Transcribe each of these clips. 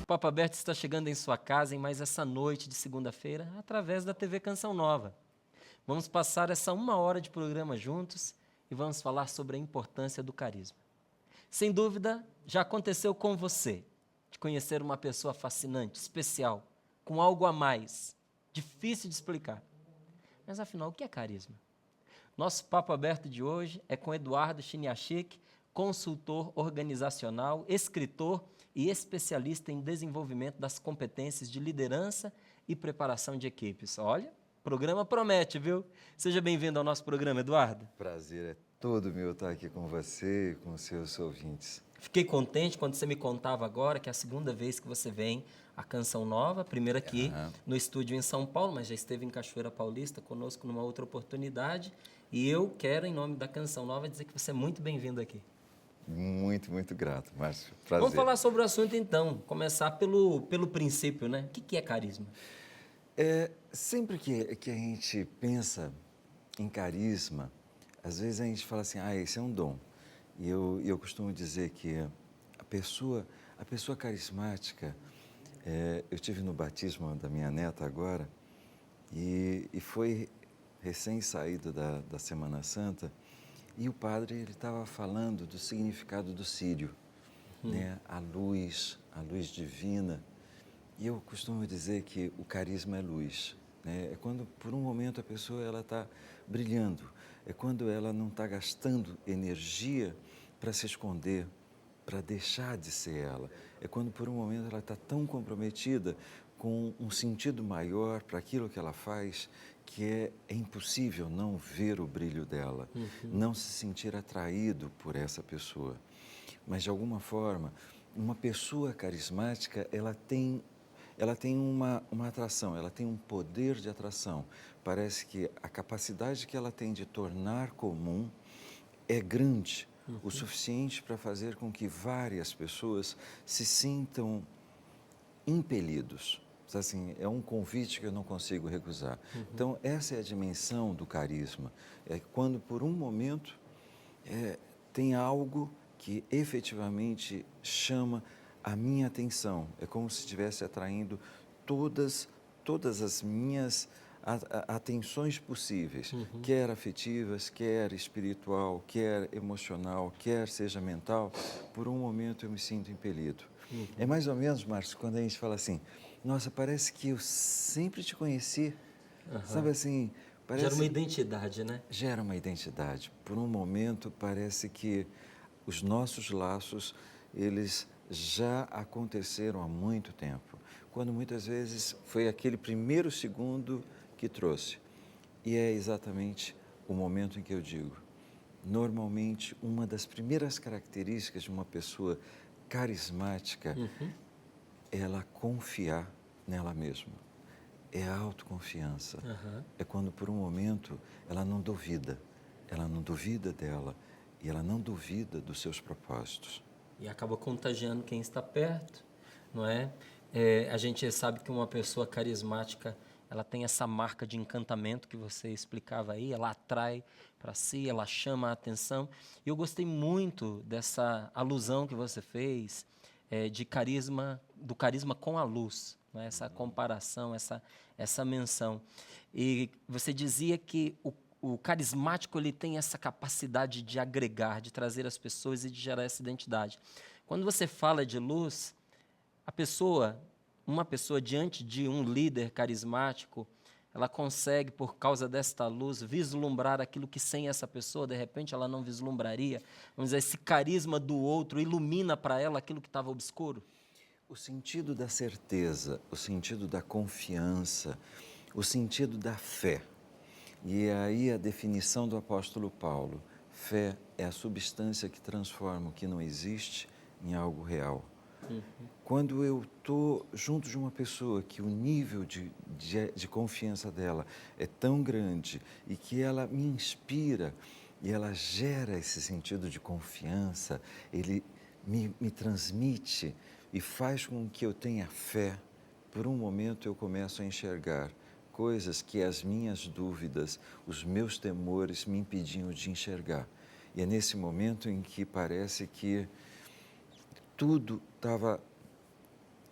Papo Aberto está chegando em sua casa em mais essa noite de segunda-feira, através da TV Canção Nova. Vamos passar essa 1 hora de programa juntos e vamos falar sobre a importância do carisma. Sem dúvida, já aconteceu com você, de conhecer uma pessoa fascinante, especial, com algo a mais, difícil de explicar. Mas afinal, o que é carisma? Nosso Papo Aberto de hoje é com Eduardo Chiniachik, consultor organizacional, escritor e especialista em desenvolvimento das competências de liderança e preparação de equipes. Olha, o programa promete, viu? Seja bem-vindo ao nosso programa, Eduardo. Prazer é todo meu estar aqui com você e com os seus ouvintes. Fiquei contente quando você me contava agora que é a segunda vez que você vem à Canção Nova, primeiro aqui no estúdio em São Paulo, mas já esteve em Cachoeira Paulista conosco numa outra oportunidade. E eu quero, em nome da Canção Nova, dizer que você é muito bem-vindo aqui. Muito, muito grato, Márcio. Prazer. Vamos falar sobre o assunto então, começar pelo princípio, né? O que é carisma? Sempre que a gente pensa em carisma, às vezes a gente fala assim, esse é um dom. E eu costumo dizer que a pessoa carismática, eu tive no batismo da minha neta agora, e foi recém-saído da Semana Santa, e o padre ele estava falando do significado do círio, né? A luz divina. E eu costumo dizer que o carisma é luz, né? É quando por um momento a pessoa ela está brilhando, é quando ela não está gastando energia para se esconder, para deixar de ser ela. É quando por um momento ela está tão comprometida com um sentido maior para aquilo que ela faz, que é impossível não ver o brilho dela, não se sentir atraído por essa pessoa. Mas, de alguma forma, uma pessoa carismática, ela tem uma atração, ela tem um poder de atração. Parece que a capacidade que ela tem de tornar comum é grande, o suficiente para fazer com que várias pessoas se sintam impelidos. Assim, é um convite que eu não consigo recusar. Então, essa é a dimensão do carisma. É quando, por um momento, tem algo que efetivamente chama a minha atenção. É como se estivesse atraindo todas as minhas atenções possíveis, quer afetivas, quer espiritual, quer emocional, quer seja mental. Por um momento eu me sinto impelido. É mais ou menos, Márcio, quando a gente fala assim, nossa, parece que eu sempre te conheci, sabe assim... Gera uma identidade, né? Gera uma identidade. Por um momento, parece que os nossos laços, eles já aconteceram há muito tempo, quando muitas vezes foi aquele primeiro segundo que trouxe. E é exatamente o momento em que eu digo, normalmente, uma das primeiras características de uma pessoa carismática é ela confiar nela mesma. É a autoconfiança. É quando, por um momento, ela não duvida dela e ela não duvida dos seus propósitos. E acaba contagiando quem está perto, não é? A gente sabe que uma pessoa carismática, ela tem essa marca de encantamento que você explicava aí, ela atrai para si, ela chama a atenção. E eu gostei muito dessa alusão que você fez de carisma, do carisma com a luz, né? Essa comparação, essa menção. E você dizia que o carismático ele tem essa capacidade de agregar, de trazer as pessoas e de gerar essa identidade. Quando você fala de luz, uma pessoa diante de um líder carismático, ela consegue, por causa desta luz, vislumbrar aquilo que sem essa pessoa, de repente, ela não vislumbraria. Vamos dizer, esse carisma do outro ilumina para ela aquilo que estava obscuro. O sentido da certeza, o sentido da confiança, o sentido da fé. E aí a definição do apóstolo Paulo, fé é a substância que transforma o que não existe em algo real. Quando eu estou junto de uma pessoa que o nível de confiança dela é tão grande e que ela me inspira e ela gera esse sentido de confiança, ele me transmite e faz com que eu tenha fé, por um momento eu começo a enxergar coisas que as minhas dúvidas, os meus temores me impediam de enxergar. E é nesse momento em que parece que tudo estava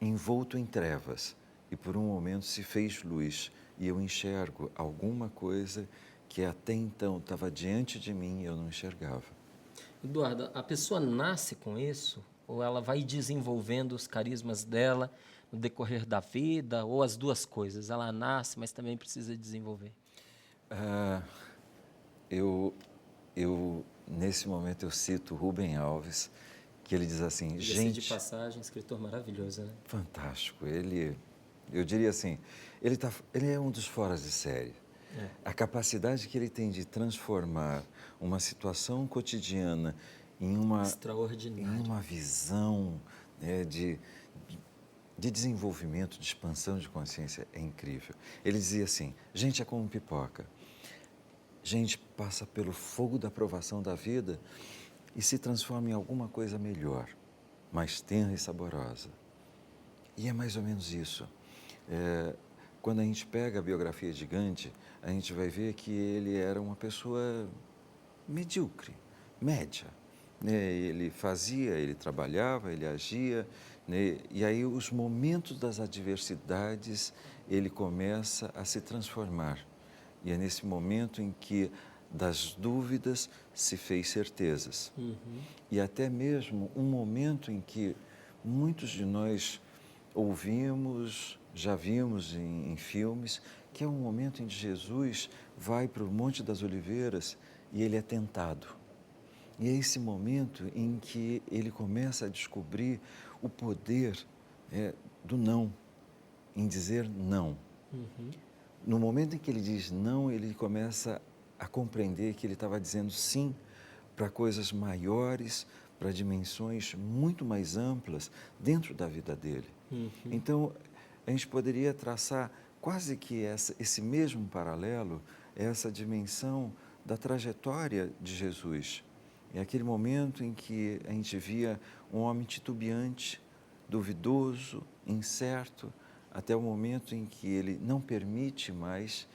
envolto em trevas, e por um momento se fez luz, e eu enxergo alguma coisa que até então estava diante de mim e eu não enxergava. Eduardo, a pessoa nasce com isso ou ela vai desenvolvendo os carismas dela no decorrer da vida ou as duas coisas? Ela nasce, mas também precisa desenvolver. Ah, nesse momento, eu cito Rubem Alves, que ele diz assim, Diga-se de gente, passagem, escritor maravilhoso, né? fantástico, eu diria assim, ele é um dos foras de série. É. A capacidade que ele tem de transformar uma situação cotidiana em uma Extraordinário. visão, né, de desenvolvimento, de expansão de consciência é incrível. Ele dizia assim, gente é como pipoca. Gente passa pelo fogo da provação da vida e se transforma em alguma coisa melhor, mais tenra e saborosa. E é mais ou menos isso. Quando a gente pega a biografia de Gandhi, a gente vai ver que ele era uma pessoa medíocre, média. Né? Ele fazia, ele trabalhava, ele agia, né? E aí os momentos das adversidades ele começa a se transformar. E é nesse momento em que das dúvidas se fez certezas. E até mesmo um momento em que muitos de nós ouvimos, já vimos em filmes, que é um momento em que Jesus vai para o Monte das Oliveiras e ele é tentado. E é esse momento em que ele começa a descobrir o poder do não, em dizer não. No momento em que ele diz não, ele começa a compreender que ele estava dizendo sim para coisas maiores, para dimensões muito mais amplas dentro da vida dele. Então, a gente poderia traçar quase que esse mesmo paralelo, essa dimensão da trajetória de Jesus. É aquele momento em que a gente via um homem titubeante, duvidoso, incerto, até o momento em que ele não permite mais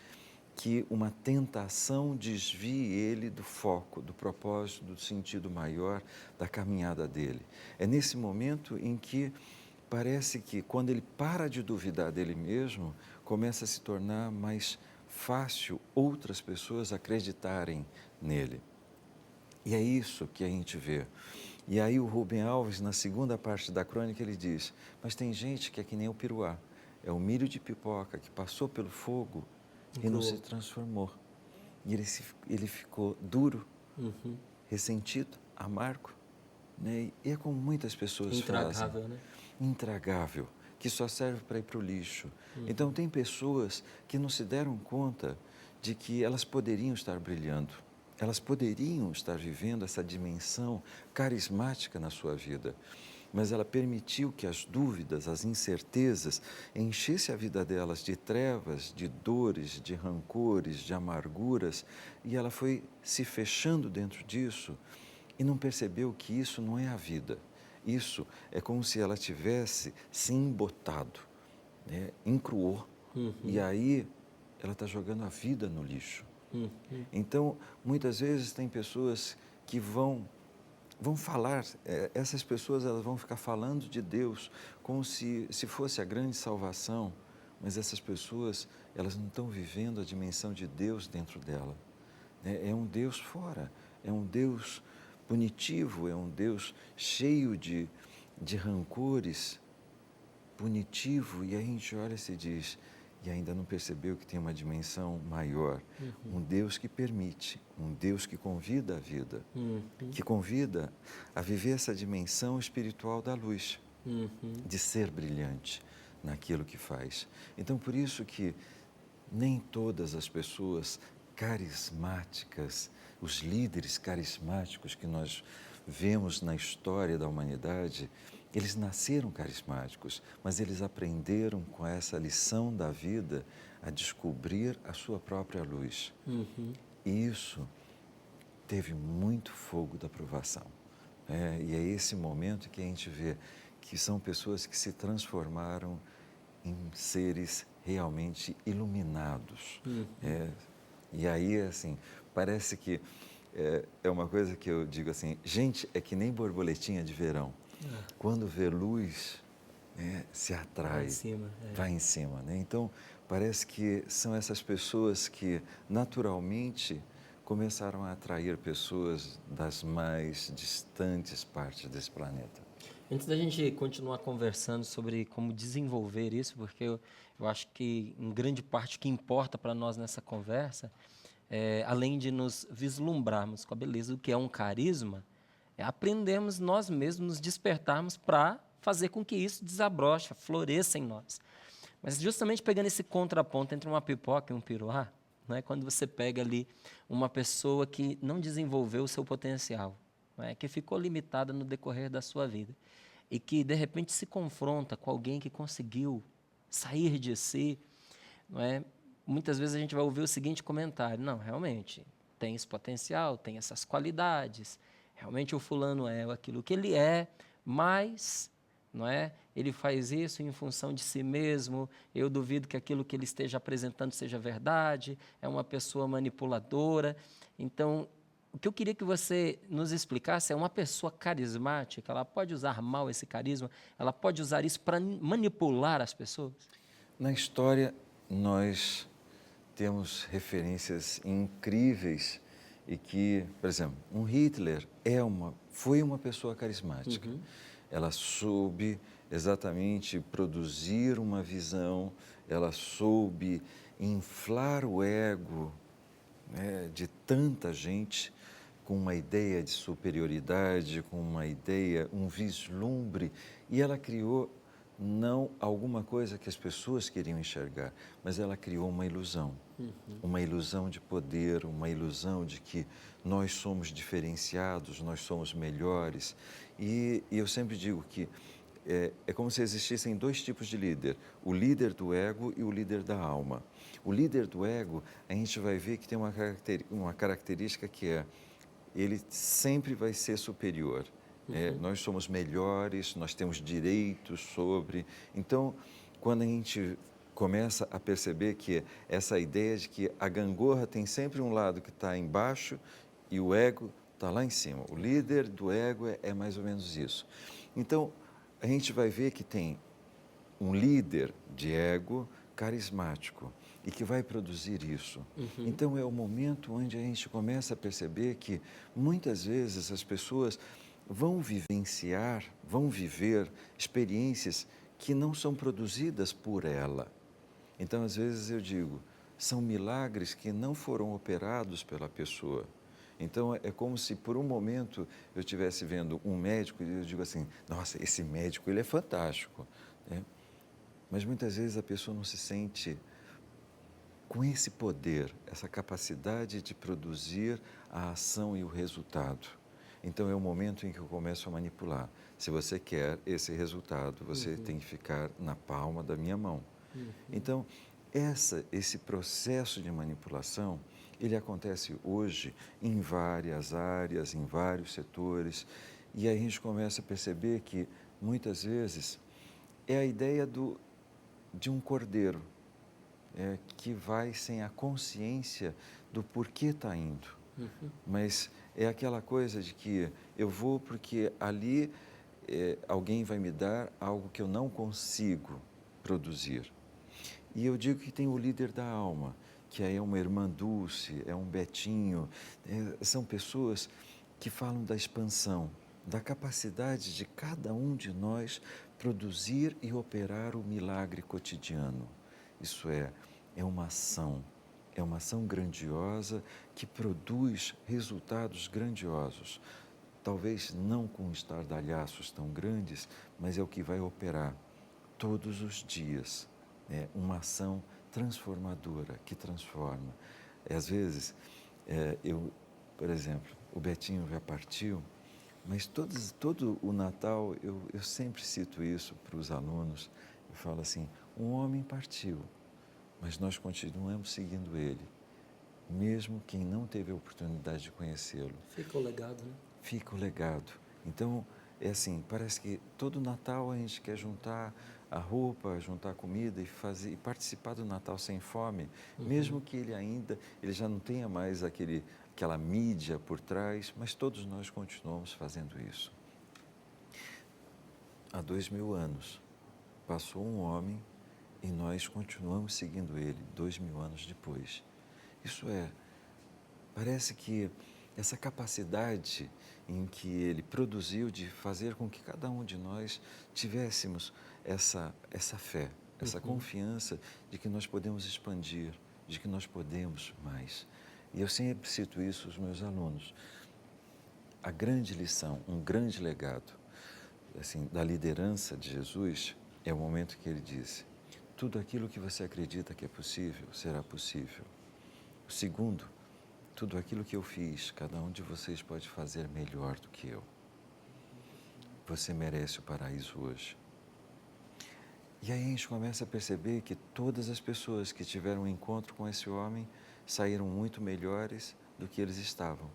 que uma tentação desvie ele do foco, do propósito, do sentido maior da caminhada dele. É nesse momento em que parece que, quando ele para de duvidar dele mesmo, começa a se tornar mais fácil outras pessoas acreditarem nele. E é isso que a gente vê. E aí o Rubem Alves, na segunda parte da crônica, ele diz, mas tem gente que é que nem o piruá, é o milho de pipoca que passou pelo fogo e não se transformou. E ele ficou duro, ressentido, amargo. Né? E é como muitas pessoas Intragável, fazem. né? Intragável, que só serve para ir para o lixo. Então, tem pessoas que não se deram conta de que elas poderiam estar brilhando, elas poderiam estar vivendo essa dimensão carismática na sua vida, mas ela permitiu que as dúvidas, as incertezas, enchessem a vida delas de trevas, de dores, de rancores, de amarguras, e ela foi se fechando dentro disso e não percebeu que isso não é a vida. Isso é como se ela tivesse se embotado, né? Encruou, e aí ela está jogando a vida no lixo. Então, muitas vezes tem pessoas que vão falar, essas pessoas elas vão ficar falando de Deus como se fosse a grande salvação, mas essas pessoas, elas não estão vivendo a dimensão de Deus dentro dela. É um Deus fora, é um Deus punitivo, é um Deus cheio de rancores, punitivo, e a gente olha e se diz, e ainda não percebeu que tem uma dimensão maior. Um Deus que permite, um Deus que convida a vida, que convida a viver essa dimensão espiritual da luz, de ser brilhante naquilo que faz. Então, por isso que nem todas as pessoas carismáticas, os líderes carismáticos que nós vemos na história da humanidade, eles nasceram carismáticos, mas eles aprenderam com essa lição da vida a descobrir a sua própria luz. E isso teve muito fogo da provação. E é esse momento que a gente vê que são pessoas que se transformaram em seres realmente iluminados. E aí, assim, parece que é uma coisa que eu digo assim, gente, é que nem borboletinha de verão. Quando vê luz, se Vai atrai, em cima. vai em cima, né? Então, parece que são essas pessoas que naturalmente começaram a atrair pessoas das mais distantes partes desse planeta. Antes da gente continuar conversando sobre como desenvolver isso, porque eu acho que, em grande parte, o que importa para nós nessa conversa, além de nos vislumbrarmos com a beleza do que é um carisma, é aprendermos nós mesmos, nos despertarmos para fazer com que isso desabroche, floresça em nós. Mas justamente pegando esse contraponto entre uma pipoca e um piruá, né, quando você pega ali uma pessoa que não desenvolveu o seu potencial, né, que ficou limitada no decorrer da sua vida, e que, de repente, se confronta com alguém que conseguiu sair de si, não é? Muitas vezes a gente vai ouvir o seguinte comentário: não, realmente, tem esse potencial, tem essas qualidades, realmente o fulano é aquilo que ele é, mas, não é? Ele faz isso em função de si mesmo, eu duvido que aquilo que ele esteja apresentando seja verdade, é uma pessoa manipuladora. Então, o que eu queria que você nos explicasse é: uma pessoa carismática, ela pode usar mal esse carisma? Ela pode usar isso para manipular as pessoas? Na história, nós temos referências incríveis e que, por exemplo, um Hitler foi uma pessoa carismática. Ela soube exatamente produzir uma visão, ela soube inflar o ego, né, de tanta gente com uma ideia de superioridade, com uma ideia, um vislumbre, e ela criou não alguma coisa que as pessoas queriam enxergar, mas ela criou uma ilusão de poder, uma ilusão de que nós somos diferenciados, nós somos melhores. E eu sempre digo que é como se existissem dois tipos de líder: o líder do ego e o líder da alma. O líder do ego, a gente vai ver que tem uma característica que ele sempre vai ser superior. Nós somos melhores, nós temos direitos sobre. Então, quando a gente começa a perceber que essa ideia de que a gangorra tem sempre um lado que está embaixo e o ego está lá em cima. O líder do ego é mais ou menos isso. Então, a gente vai ver que tem um líder de ego carismático e que vai produzir isso. Então, é o momento onde a gente começa a perceber que, muitas vezes, as pessoas vão vivenciar, vão viver experiências que não são produzidas por ela. Então, às vezes, eu digo, são milagres que não foram operados pela pessoa. Então, é como se, por um momento, eu estivesse vendo um médico e eu digo assim: nossa, esse médico, ele é fantástico, né? Mas muitas vezes a pessoa não se sente com esse poder, essa capacidade de produzir a ação e o resultado. Então, é o momento em que eu começo a manipular. Se você quer esse resultado, você tem que ficar na palma da minha mão. Então, esse processo de manipulação, ele acontece hoje em várias áreas, em vários setores, e aí a gente começa a perceber que, muitas vezes, é a ideia de um cordeiro, que vai sem a consciência do porquê está indo. Mas é aquela coisa de que eu vou porque ali alguém vai me dar algo que eu não consigo produzir. E eu digo que tem o líder da alma, que aí é uma irmã Dulce, é um Betinho, são pessoas que falam da expansão, da capacidade de cada um de nós produzir e operar o milagre cotidiano. Isso é uma ação grandiosa que produz resultados grandiosos. Talvez não com estardalhaços tão grandes, mas é o que vai operar todos os dias. Uma ação transformadora, que transforma. Às vezes, por exemplo, o Betinho já partiu, mas todo o Natal eu sempre cito isso para os alunos. Eu falo assim: um homem partiu, mas nós continuamos seguindo ele, mesmo quem não teve a oportunidade de conhecê-lo. Fica o legado, né? Fica o legado. Então, é assim, parece que todo Natal a gente quer juntar a roupa, juntar a comida e participar do Natal sem fome, mesmo que ele já não tenha mais aquela mídia por trás, mas todos nós continuamos fazendo isso. Há 2000 anos, passou um homem e nós continuamos seguindo ele 2000 anos depois. Isso é, parece que essa capacidade em que ele produziu de fazer com que cada um de nós tivéssemos essa fé, essa confiança de que nós podemos expandir, de que nós podemos mais. E eu sempre cito isso aos meus alunos. A grande lição, um grande legado assim, da liderança de Jesus é o momento que ele disse: tudo aquilo que você acredita que é possível, será possível. O segundo, tudo aquilo que eu fiz, cada um de vocês pode fazer melhor do que eu. Você merece o paraíso hoje. E aí a gente começa a perceber que todas as pessoas que tiveram um encontro com esse homem saíram muito melhores do que eles estavam.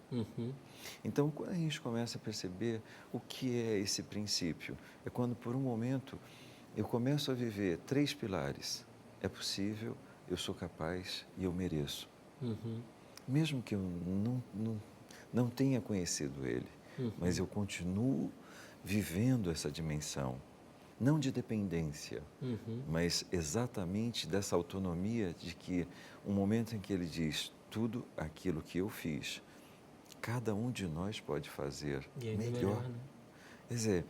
Então, quando a gente começa a perceber o que é esse princípio, é quando por um momento eu começo a viver 3 pilares. É possível, eu sou capaz e eu mereço. Mesmo que eu não tenha conhecido ele, mas eu continuo vivendo essa dimensão, não de dependência, mas exatamente dessa autonomia de que um momento em que ele diz, tudo aquilo que eu fiz, cada um de nós pode fazer melhor. Né? Quer dizer,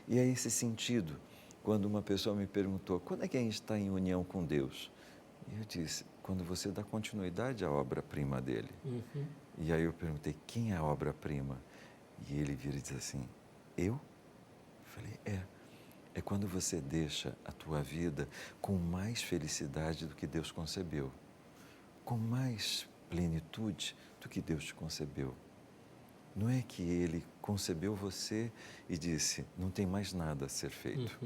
e é esse sentido, quando uma pessoa me perguntou, quando é que a gente está em união com Deus? E eu disse, quando você dá continuidade à obra-prima dele. E aí eu perguntei, quem é a obra-prima? E ele vira e diz assim, eu? Eu falei, é quando você deixa a tua vida com mais felicidade do que Deus concebeu, com mais plenitude do que Deus te concebeu. Não é que ele concebeu você e disse, não tem mais nada a ser feito.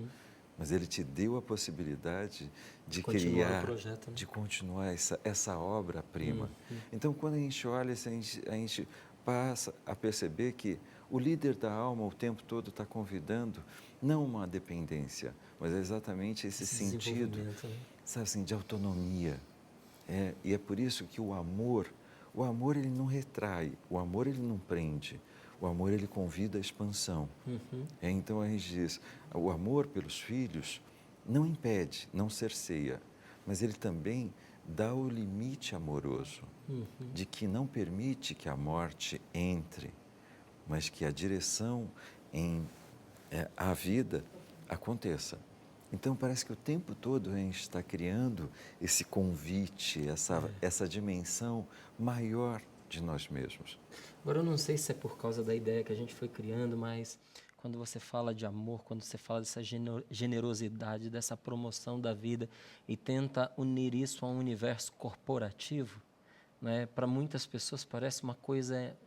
Mas ele te deu a possibilidade de criar, o projeto, né? de continuar essa obra-prima. Então, quando a gente olha, a gente passa a perceber que o líder da alma o tempo todo está convidando, não uma dependência, mas é exatamente esse sentido, né? sabe assim, de autonomia. E é por isso que o amor ele não retrai, o amor ele não prende, o amor ele convida a expansão. Então a gente diz, o amor pelos filhos não impede, não cerceia, mas ele também dá o limite amoroso, de que não permite que a morte entre, mas que a direção à vida aconteça. Então, parece que o tempo todo a gente está criando esse convite, essa dimensão maior de nós mesmos. Agora, eu não sei se é por causa da ideia que a gente foi criando, mas quando você fala de amor, quando você fala dessa generosidade, dessa promoção da vida e tenta unir isso a um universo corporativo, né, para muitas pessoas parece uma coisa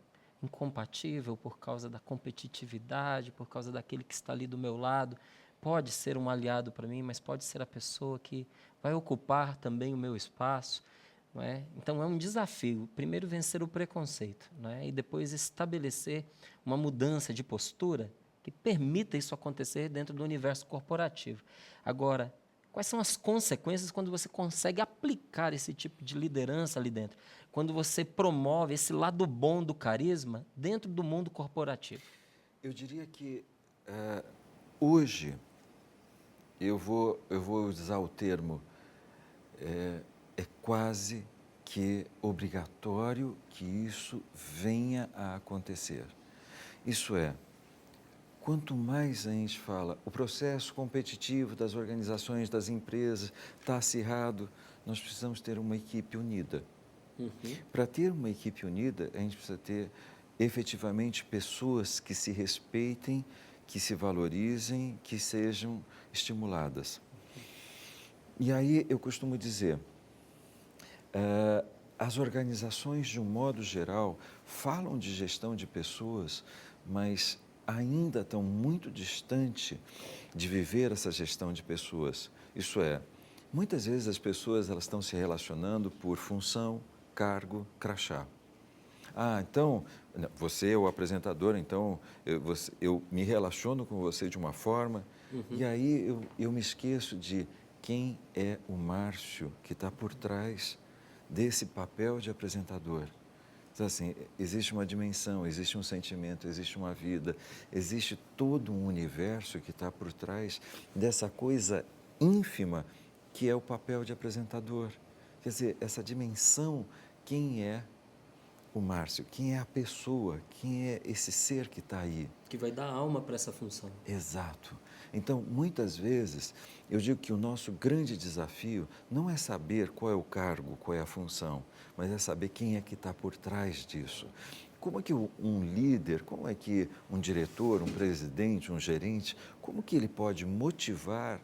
incompatível por causa da competitividade, por causa daquele que está ali do meu lado. Pode ser um aliado para mim, mas pode ser a pessoa que vai ocupar também o meu espaço. Não é? Então, é um desafio, primeiro vencer o preconceito, não é? E depois estabelecer uma mudança de postura que permita isso acontecer dentro do universo corporativo. Agora, quais são as consequências quando você consegue aplicar esse tipo de liderança ali dentro? Quando você promove esse lado bom do carisma dentro do mundo corporativo? Eu diria que hoje eu vou usar o termo é quase que obrigatório que isso venha a acontecer. Isso é, quanto mais a gente fala, o processo competitivo das organizações, das empresas está acirrado, nós precisamos ter uma equipe unida. Para ter uma equipe unida, a gente precisa ter efetivamente pessoas que se respeitem, que se valorizem, que sejam estimuladas. E aí eu costumo dizer, as organizações, de um modo geral, falam de gestão de pessoas, mas ainda estão muito distante de viver essa gestão de pessoas. Isso é, muitas vezes as pessoas elas estão se relacionando por função, cargo, crachá. Então, você é o apresentador, então eu me relaciono com você de uma forma, e aí eu me esqueço de quem é o Márcio que está por trás desse papel de apresentador. Então, assim, existe uma dimensão, existe um sentimento, existe uma vida, existe todo um universo que está por trás dessa coisa ínfima, que é o papel de apresentador. Quer dizer, essa dimensão, quem é o Márcio, quem é a pessoa, quem é esse ser que está aí. Que vai dar alma para essa função. Exato. Então, muitas vezes, eu digo que o nosso grande desafio não é saber qual é o cargo, qual é a função, mas é saber quem é que está por trás disso. Como é que um líder, como é que um diretor, um presidente, um gerente, como que ele pode motivar,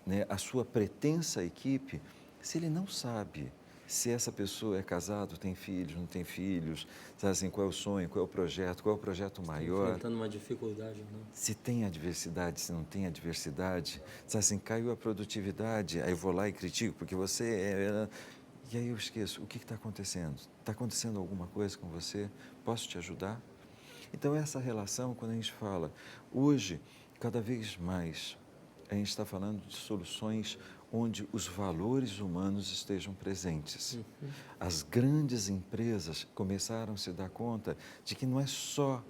né, a sua pretensa equipe se ele não sabe se essa pessoa é casado, tem filhos, não tem filhos, sabe assim, qual é o sonho, qual é o projeto maior. Enfrentando uma dificuldade ou não. Se tem adversidade, se não tem adversidade, sabe assim, caiu a produtividade, aí eu vou lá e critico, porque você é... E aí eu esqueço, o que está acontecendo? Está acontecendo alguma coisa com você? Posso te ajudar? Então, essa relação, quando a gente fala, hoje, cada vez mais, a gente está falando de soluções onde os valores humanos estejam presentes. As grandes empresas começaram a se dar conta de que não é só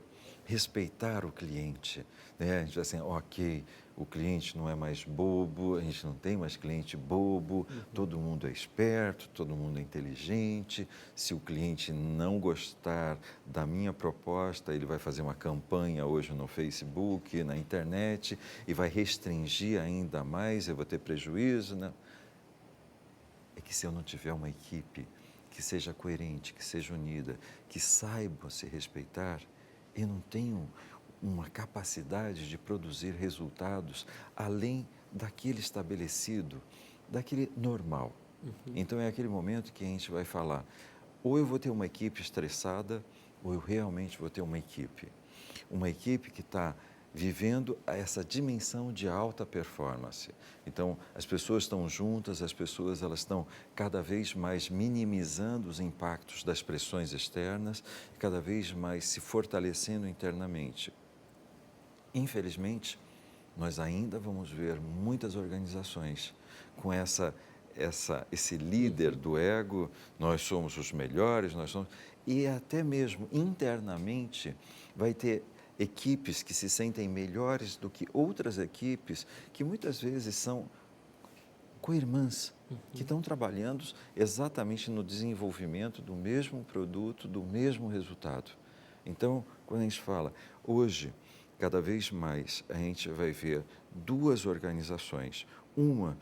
respeitar o cliente, né? A gente vai assim, ok, o cliente não é mais bobo, a gente não tem mais cliente bobo, todo mundo é esperto, todo mundo é inteligente. Se o cliente não gostar da minha proposta, ele vai fazer uma campanha hoje no Facebook, na internet, e vai restringir ainda mais, eu vou ter prejuízo, né? É que se eu não tiver uma equipe que seja coerente, que seja unida, que saiba se respeitar, eu não tenho uma capacidade de produzir resultados além daquele estabelecido, daquele normal. Então é aquele momento que a gente vai falar, ou eu vou ter uma equipe estressada, ou eu realmente vou ter uma equipe que está vivendo essa dimensão de alta performance. Então, as pessoas estão juntas, as pessoas elas estão cada vez mais minimizando os impactos das pressões externas, cada vez mais se fortalecendo internamente. Infelizmente, nós ainda vamos ver muitas organizações com esse líder do ego, nós somos os melhores, e até mesmo internamente vai ter equipes que se sentem melhores do que outras equipes que muitas vezes são co-irmãs, que estão trabalhando exatamente no desenvolvimento do mesmo produto, do mesmo resultado. Então, quando a gente fala, hoje, cada vez mais a gente vai ver duas organizações, uma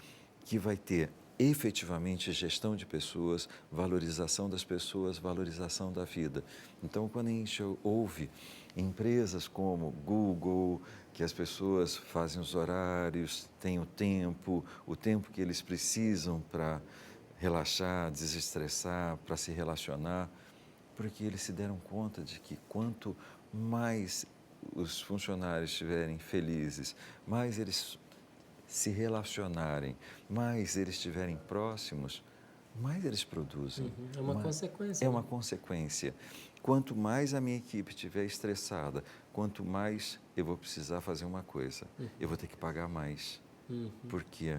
que vai ter efetivamente gestão de pessoas, valorização das pessoas, valorização da vida. Então, quando a gente ouve empresas como Google, que as pessoas fazem os horários, têm o tempo que eles precisam para relaxar, desestressar, para se relacionar, porque eles se deram conta de que quanto mais os funcionários estiverem felizes, mais eles se relacionarem, mais eles estiverem próximos, mais eles produzem. É uma consequência. É uma consequência. Quanto mais a minha equipe estiver estressada, quanto mais eu vou precisar fazer uma coisa, eu vou ter que pagar mais. Porque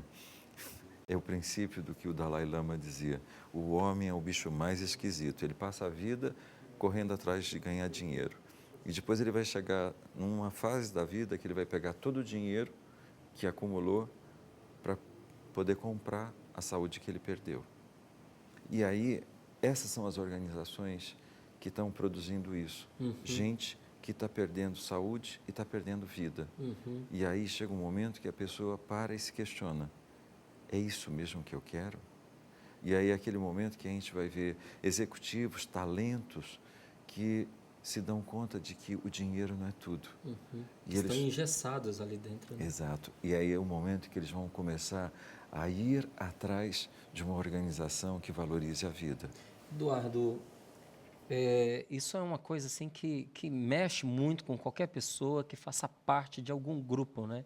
é o princípio do que o Dalai Lama dizia, o homem é o bicho mais esquisito, ele passa a vida correndo atrás de ganhar dinheiro. E depois ele vai chegar numa fase da vida que ele vai pegar todo o dinheiro que acumulou para poder comprar a saúde que ele perdeu. E aí, essas são as organizações que estão produzindo isso. Gente que está perdendo saúde e está perdendo vida. E aí chega um momento que a pessoa para e se questiona, é isso mesmo que eu quero? E aí é aquele momento que a gente vai ver executivos, talentos, que se dão conta de que o dinheiro não é tudo. E estão engessados ali dentro. Né? Exato. E aí é o momento que eles vão começar a ir atrás de uma organização que valorize a vida. Eduardo, isso é uma coisa assim que mexe muito com qualquer pessoa que faça parte de algum grupo, né?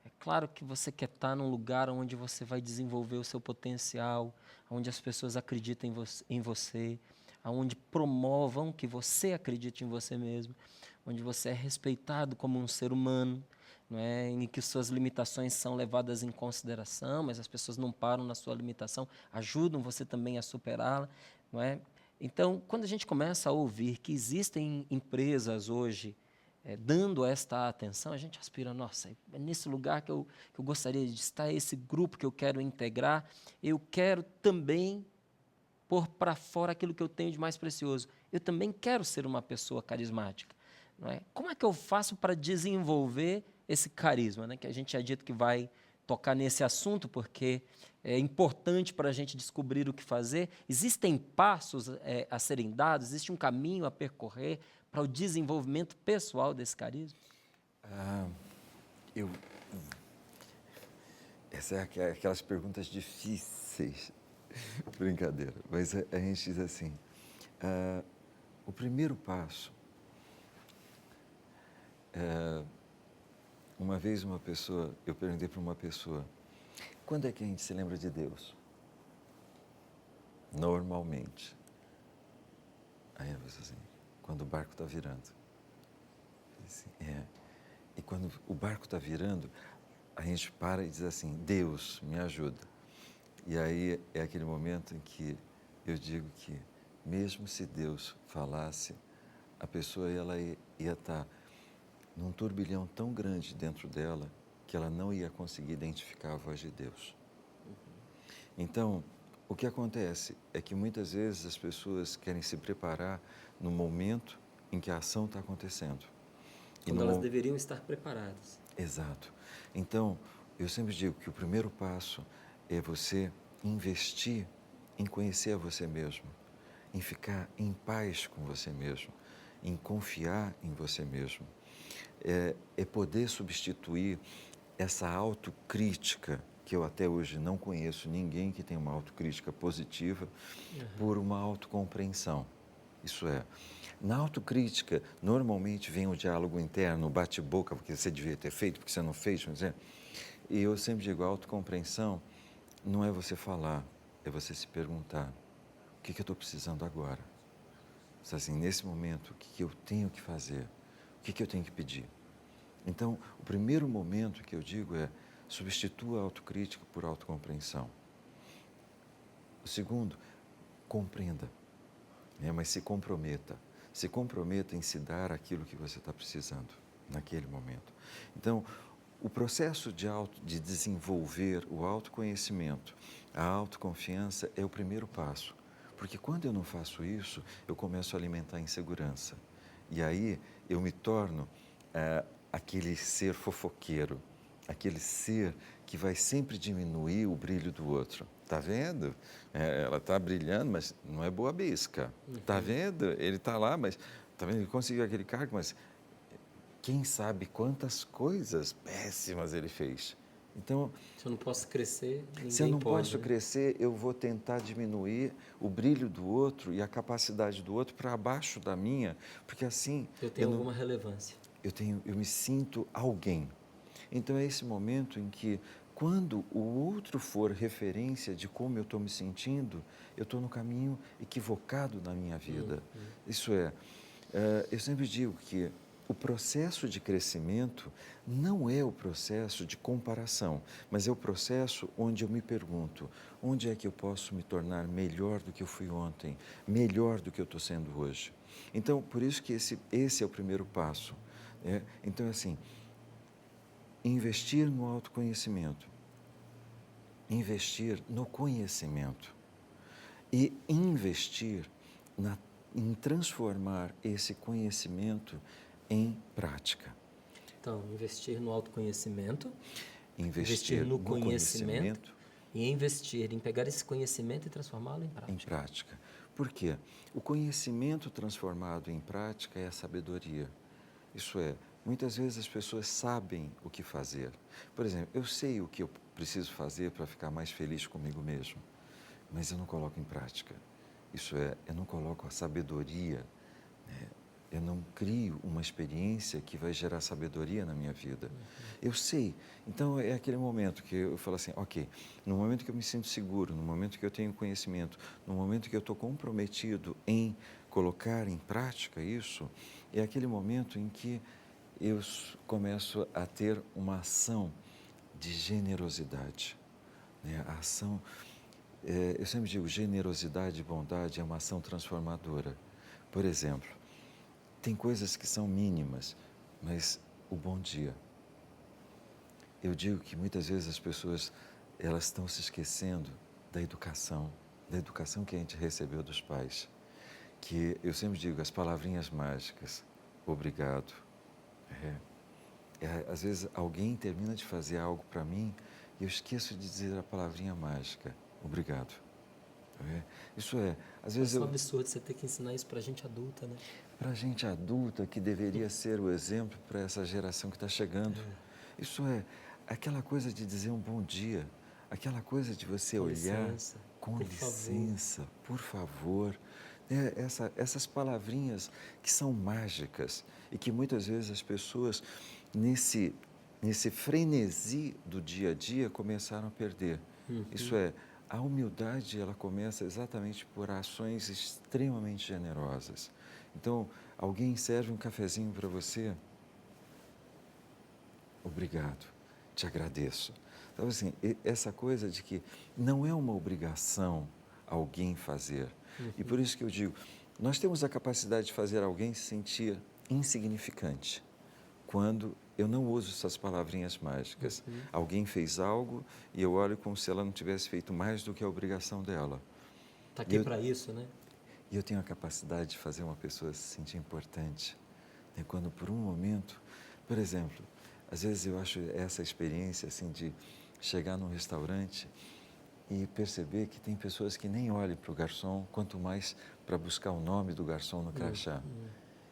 É claro que você quer estar num lugar onde você vai desenvolver o seu potencial, onde as pessoas acreditam em você, onde promovam que você acredite em você mesmo, onde você é respeitado como um ser humano, não é? Em que suas limitações são levadas em consideração, mas as pessoas não param na sua limitação, ajudam você também a superá-la, não é? Então, quando a gente começa a ouvir que existem empresas hoje dando esta atenção, a gente aspira, nossa, é nesse lugar que eu gostaria de estar, é esse grupo que eu quero integrar, eu quero também pôr para fora aquilo que eu tenho de mais precioso. Eu também quero ser uma pessoa carismática. Não é? Como é que eu faço para desenvolver esse carisma? Né? Que a gente já dito que vai tocar nesse assunto, porque é importante para a gente descobrir o que fazer. Existem passos a serem dados, existe um caminho a percorrer para o desenvolvimento pessoal desse carisma? Ah, eu, essa é aquelas perguntas difíceis. Brincadeira. Mas a gente diz assim, o primeiro passo, uma vez eu perguntei para uma pessoa, quando é que a gente se lembra de Deus? Normalmente. Aí ela disse assim, quando o barco está virando. Disse, E quando o barco está virando, a gente para e diz assim, Deus, me ajuda. E aí é aquele momento em que eu digo que, mesmo se Deus falasse, a pessoa ela ia estar num turbilhão tão grande dentro dela que ela não ia conseguir identificar a voz de Deus. Então, o que acontece é que muitas vezes as pessoas querem se preparar no momento em que a ação está acontecendo. Quando elas deveriam estar preparadas. Exato. Então, eu sempre digo que o primeiro passo é você investir em conhecer a você mesmo, em ficar em paz com você mesmo, em confiar em você mesmo. É poder substituir essa autocrítica, que eu até hoje não conheço ninguém que tenha uma autocrítica positiva, por uma autocompreensão. Isso é, na autocrítica, normalmente vem o diálogo interno, o bate-boca, porque você devia ter feito, porque você não fez, vamos dizer. E eu sempre digo, a autocompreensão não é você falar, é você se perguntar, o que eu estou precisando agora? Assim, nesse momento, o que eu tenho que fazer? O que eu tenho que pedir? Então, o primeiro momento que eu digo é, substitua a autocrítica por autocompreensão. O segundo, compreenda, mas se comprometa. Se comprometa em se dar aquilo que você está precisando naquele momento. Então, o processo de desenvolver o autoconhecimento, a autoconfiança é o primeiro passo. Porque quando eu não faço isso, eu começo a alimentar a insegurança. E aí eu me torno aquele ser fofoqueiro, aquele ser que vai sempre diminuir o brilho do outro. Está vendo? Ela está brilhando, mas não é boa bisca. Está vendo? Ele está lá, mas está vendo? Ele conseguiu aquele cargo, mas quem sabe quantas coisas péssimas ele fez. Então, se eu não posso crescer, ninguém pode. Se eu não posso crescer, eu vou tentar diminuir o brilho do outro e a capacidade do outro para abaixo da minha, porque assim eu tenho alguma relevância. Eu me sinto alguém. Então é esse momento em que, quando o outro for referência de como eu estou me sentindo, eu estou no caminho equivocado na minha vida. Isso é, eu sempre digo que o processo de crescimento não é o processo de comparação, mas é o processo onde eu me pergunto, onde é que eu posso me tornar melhor do que eu fui ontem, melhor do que eu estou sendo hoje. Então, por isso que esse é o primeiro passo. Então, assim, investir no autoconhecimento, investir no conhecimento e investir em transformar esse conhecimento em prática. Então, investir no autoconhecimento, investir no conhecimento e investir em pegar esse conhecimento e transformá-lo em prática. Em prática. Por quê? O conhecimento transformado em prática é a sabedoria. Isso é, muitas vezes as pessoas sabem o que fazer. Por exemplo, eu sei o que eu preciso fazer para ficar mais feliz comigo mesmo, mas eu não coloco em prática. Isso é, eu não coloco a sabedoria, eu não crio uma experiência que vai gerar sabedoria na minha vida. Eu sei. Então, é aquele momento que eu falo assim, ok, no momento que eu me sinto seguro, no momento que eu tenho conhecimento, no momento que eu estou comprometido em colocar em prática isso, é aquele momento em que eu começo a ter uma ação de generosidade. A ação, eu sempre digo, generosidade e bondade é uma ação transformadora. Por exemplo, tem coisas que são mínimas, mas o bom dia. Eu digo que muitas vezes as pessoas, elas estão se esquecendo da educação que a gente recebeu dos pais. Que eu sempre digo, as palavrinhas mágicas, obrigado. Às vezes alguém termina de fazer algo para mim e eu esqueço de dizer a palavrinha mágica, obrigado. Isso é, às vezes É um absurdo você ter que ensinar isso para gente adulta, né? Para gente adulta que deveria ser o exemplo para essa geração que está chegando. Isso é aquela coisa de dizer um bom dia, aquela coisa de você Com olhar licença, com por licença, por favor. Essas palavrinhas que são mágicas e que muitas vezes as pessoas, nesse frenesi do dia a dia, começaram a perder. Isso é, a humildade, ela começa exatamente por ações extremamente generosas. Então, alguém serve um cafezinho para você? Obrigado, te agradeço. Então, assim, essa coisa de que não é uma obrigação alguém fazer. E por isso que eu digo, nós temos a capacidade de fazer alguém se sentir insignificante quando eu não uso essas palavrinhas mágicas. Alguém fez algo e eu olho como se ela não tivesse feito mais do que a obrigação dela. Está aqui para isso, né? E eu tenho a capacidade de fazer uma pessoa se sentir importante. Quando por um momento, por exemplo, às vezes eu acho essa experiência assim de chegar num restaurante e perceber que tem pessoas que nem olham para o garçom, quanto mais para buscar o nome do garçom no crachá.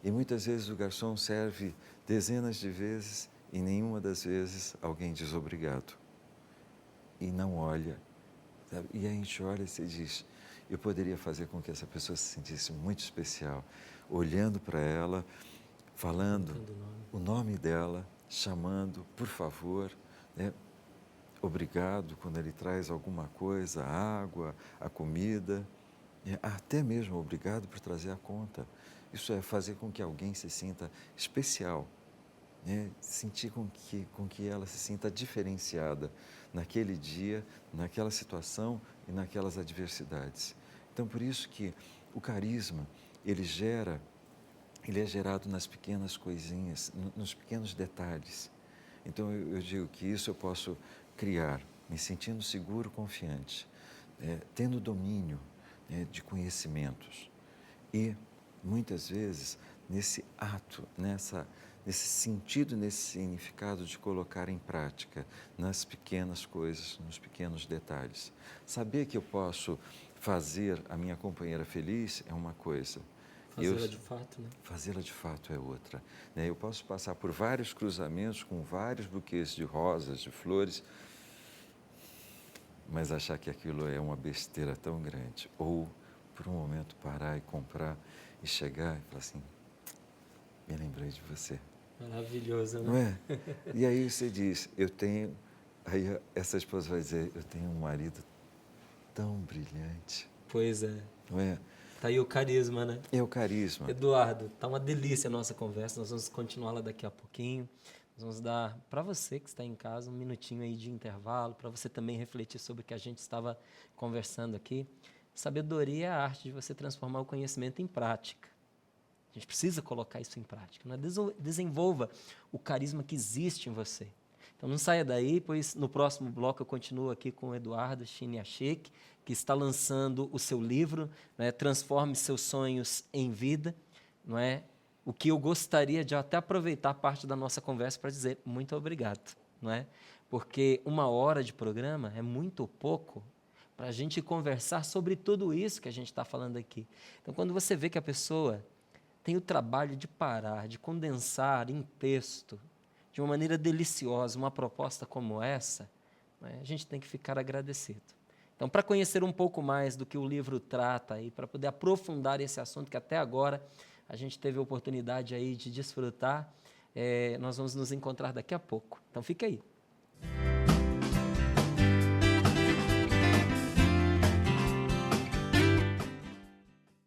E muitas vezes o garçom serve dezenas de vezes e nenhuma das vezes alguém diz obrigado. E não olha. Sabe? E a gente olha e se diz, eu poderia fazer com que essa pessoa se sentisse muito especial, olhando para ela, falando o nome dela, chamando, por favor, né? Obrigado quando ele traz alguma coisa, a água, a comida, até mesmo obrigado por trazer a conta. Isso é fazer com que alguém se sinta especial, né? Sentir com que ela se sinta diferenciada naquele dia, naquela situação e naquelas adversidades. Então, por isso que o carisma, ele é gerado nas pequenas coisinhas, nos pequenos detalhes. Então, eu digo que isso eu posso criar, me sentindo seguro, confiante, tendo domínio de conhecimentos. E, muitas vezes, nesse ato, nesse sentido, nesse significado de colocar em prática, nas pequenas coisas, nos pequenos detalhes. Saber que eu posso fazer a minha companheira feliz é uma coisa. Fazê-la de fato, né? Fazê-la de fato é outra. Eu posso passar por vários cruzamentos com vários buquês de rosas, de flores, mas achar que aquilo é uma besteira tão grande. Ou, por um momento, parar e comprar e chegar e falar assim, me lembrei de você. Maravilhoso, né? Não é? E aí você diz, aí essa esposa vai dizer, eu tenho um marido tão brilhante. Pois é. Não é? Tá aí o carisma, né? É o carisma. Eduardo, tá uma delícia a nossa conversa, nós vamos continuá-la daqui a pouquinho. Nós vamos dar para você que está em casa um minutinho aí de intervalo, para você também refletir sobre o que a gente estava conversando aqui. Sabedoria é a arte de você transformar o conhecimento em prática. A gente precisa colocar isso em prática. Né? Desenvolva o carisma que existe em você. Então não saia daí, pois no próximo bloco eu continuo aqui com o Eduardo Chiniachek, que está lançando o seu livro, né, Transforme Seus Sonhos em Vida. Não é? O que eu gostaria de até aproveitar parte da nossa conversa para dizer muito obrigado. Não é? Porque 1 hora de programa é muito pouco para a gente conversar sobre tudo isso que a gente está falando aqui. Então, quando você vê que a pessoa tem o trabalho de parar, de condensar em texto, de uma maneira deliciosa, uma proposta como essa, né, a gente tem que ficar agradecido. Então, para conhecer um pouco mais do que o livro trata e para poder aprofundar esse assunto que até agora a gente teve a oportunidade aí de desfrutar, nós vamos nos encontrar daqui a pouco. Então, fica aí.